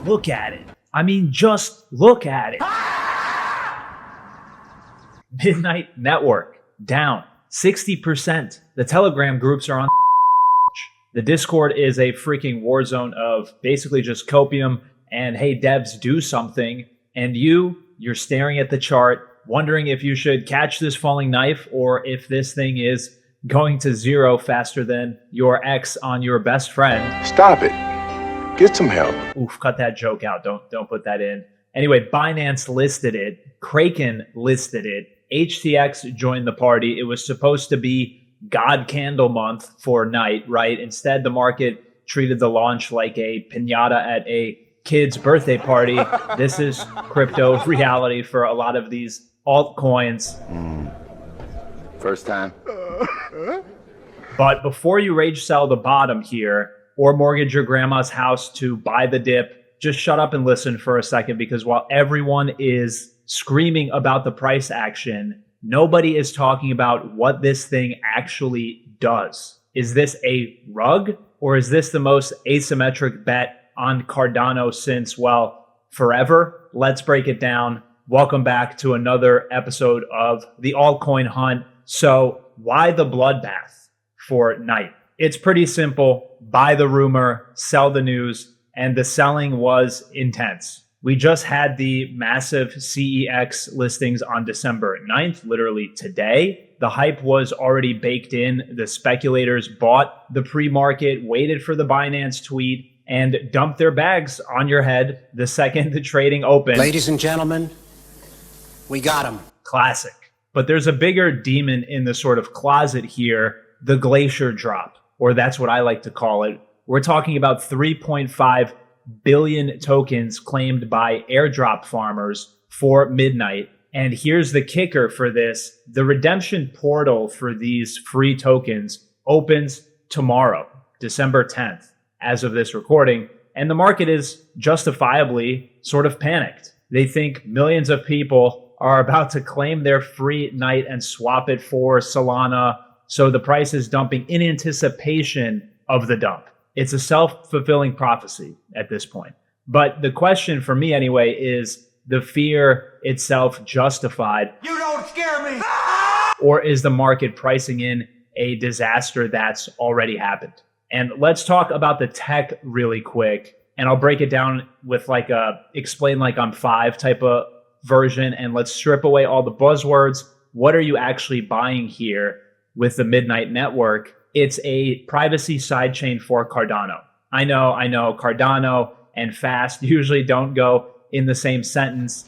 Look at it. I mean, just look at it. Midnight Network down 60%. The Telegram groups are on. The Discord is a freaking war zone of basically just copium and hey, devs, do something. And you're staring at the chart, wondering if you should catch this falling knife or if this thing is going to zero faster than your ex on your best friend. Stop it. Get some help. Oof, cut that joke out. Don't put that in. Anyway, Binance listed it. Kraken listed it. HTX joined the party. It was supposed to be God Candle Month for Night, right? Instead, the market treated the launch like a piñata at a kid's birthday party. This is crypto reality for a lot of these altcoins. First time. But before you rage sell the bottom here or mortgage your grandma's house to buy the dip, just shut up and listen for a second, because while everyone is screaming about the price action, nobody is talking about what this thing actually does. Is this a rug, or is this the most asymmetric bet on Cardano since, well, forever? Let's break it down. Welcome back to another episode of the altcoin hunt. So why the bloodbath for Night? It's pretty simple. Buy the rumor, sell the news, and the selling was intense. We just had the massive CEX listings on December 9th, literally today. The hype was already baked in. The speculators bought the pre-market, waited for the Binance tweet, and dumped their bags on your head the second the trading opened. Ladies and gentlemen, we got him. Classic. But there's a bigger demon in the sort of closet here, the Glacier Drop, or that's what I like to call it. We're talking about 3.5 billion tokens claimed by airdrop farmers for midnight. And here's the kicker for this. The redemption portal for these free tokens opens tomorrow, December 10th, as of this recording. And the market is justifiably sort of panicked. They think millions of people are about to claim their free night and swap it for Solana. So the price is dumping in anticipation of the dump. It's a self-fulfilling prophecy at this point. But the question for me anyway is the fear itself justified? You don't scare me! Or is the market pricing in a disaster that's already happened? And let's talk about the tech really quick. And I'll break it down with like a explain like I'm five type of version. And let's strip away all the buzzwords. What are you actually buying here with the Midnight Network? It's a privacy sidechain for Cardano. I know, Cardano and fast usually don't go in the same sentence.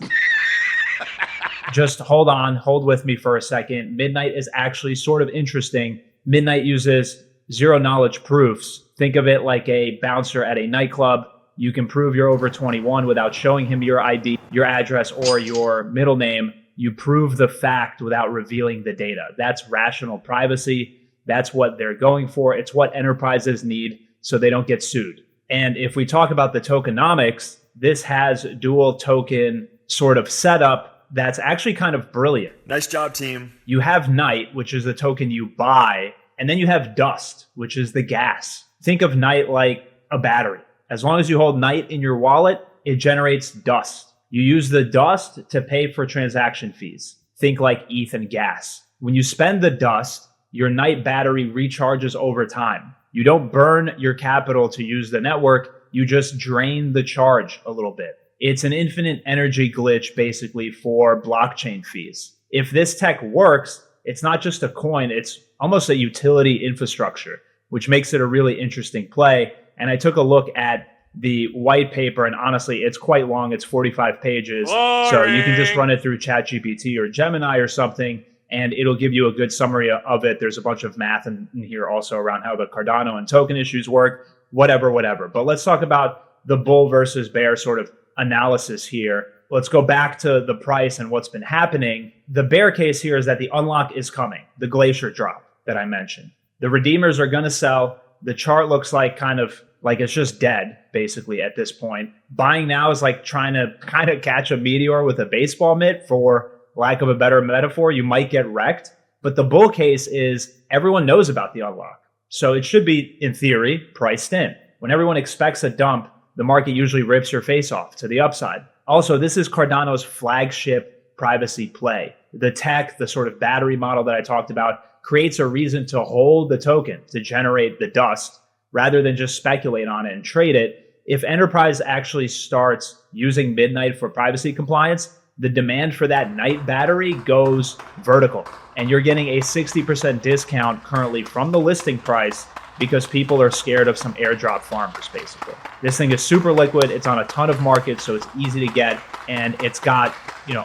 Just hold with me for a second. Midnight is actually sort of interesting. Midnight uses zero knowledge proofs. Think of it like a bouncer at a nightclub. You can prove you're over 21 without showing him your ID, your address, or your middle name. You prove the fact without revealing the data. That's rational privacy. That's what they're going for. It's what enterprises need so they don't get sued. And if we talk about the tokenomics, this has dual token sort of setup that's actually kind of brilliant. Nice job, team. You have Night, which is the token you buy, and then you have Dust, which is the gas. Think of Night like a battery. As long as you hold Night in your wallet, it generates dust. You use the dust to pay for transaction fees. Think like ETH and gas. When you spend the dust, your Night battery recharges over time. You don't burn your capital to use the network. You just drain the charge a little bit. It's an infinite energy glitch basically for blockchain fees. If this tech works, it's not just a coin, it's almost a utility infrastructure, which makes it a really interesting play. And I took a look at the white paper, and honestly, it's quite long. It's 45 pages. Boring. So you can just run it through ChatGPT or Gemini or something, and it'll give you a good summary of it. There's a bunch of math in here also around how the Cardano and token issues work, whatever. But let's talk about the bull versus bear sort of analysis here. Let's go back to the price and what's been happening. The bear case here is that the unlock is coming, the Glacier Drop that I mentioned. The redeemers are going to sell. The chart looks like kind of like it's just dead, basically, at this point. Buying now is like trying to kind of catch a meteor with a baseball mitt, for lack of a better metaphor. You might get wrecked. But the bull case is everyone knows about the unlock. So it should be, in theory, priced in. When everyone expects a dump, the market usually rips your face off to the upside. Also, this is Cardano's flagship privacy play. The tech, the sort of battery model that I talked about, creates a reason to hold the token, to generate the dust, rather than just speculate on it and trade it. If enterprise actually starts using midnight for privacy compliance, the demand for that night battery goes vertical. And you're getting a 60% discount currently from the listing price because people are scared of some airdrop farmers, basically. This thing is super liquid. It's on a ton of markets, so it's easy to get. And it's got,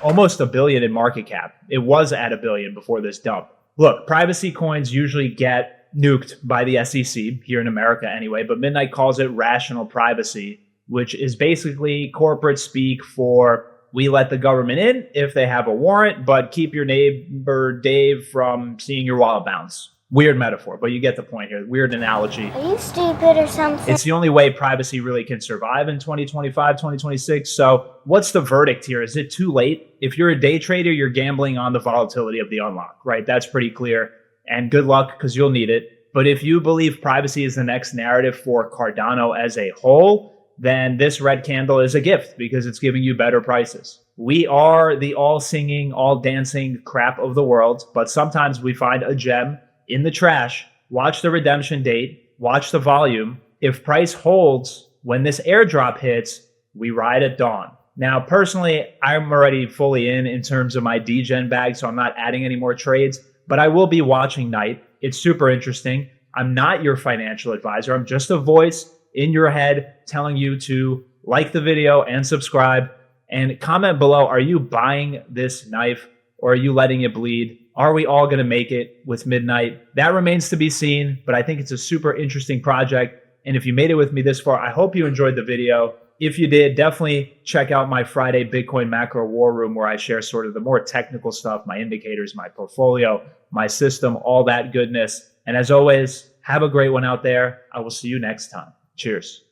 almost $1 billion in market cap. It was at $1 billion before this dump. Look, privacy coins usually get nuked by the SEC, here in America anyway, but Midnight calls it rational privacy, which is basically corporate speak for we let the government in if they have a warrant, but keep your neighbor Dave from seeing your wallet bounce. Weird metaphor, but you get the point here. Weird analogy. Are you stupid or something? It's the only way privacy really can survive in 2025, 2026. So what's the verdict here? Is it too late? If you're a day trader, you're gambling on the volatility of the unlock, right? That's pretty clear. And good luck, because you'll need it. But if you believe privacy is the next narrative for Cardano as a whole, then this red candle is a gift because it's giving you better prices. We are the all singing, all dancing crap of the world, but sometimes we find a gem in the trash. Watch the redemption date, watch the volume. If price holds when this airdrop hits, we ride at dawn. Now, personally, I'm already fully in terms of my degen bag, so I'm not adding any more trades, but I will be watching night. It's super interesting. I'm not your financial advisor. I'm just a voice in your head telling you to like the video and subscribe and comment below. Are you buying this knife or are you letting it bleed? Are we all going to make it with Midnight? That remains to be seen, but I think it's a super interesting project. And if you made it with me this far, I hope you enjoyed the video. If you did, definitely check out my Friday Bitcoin Macro War Room, where I share sort of the more technical stuff, my indicators, my portfolio, my system, all that goodness. And as always, have a great one out there. I will see you next time. Cheers.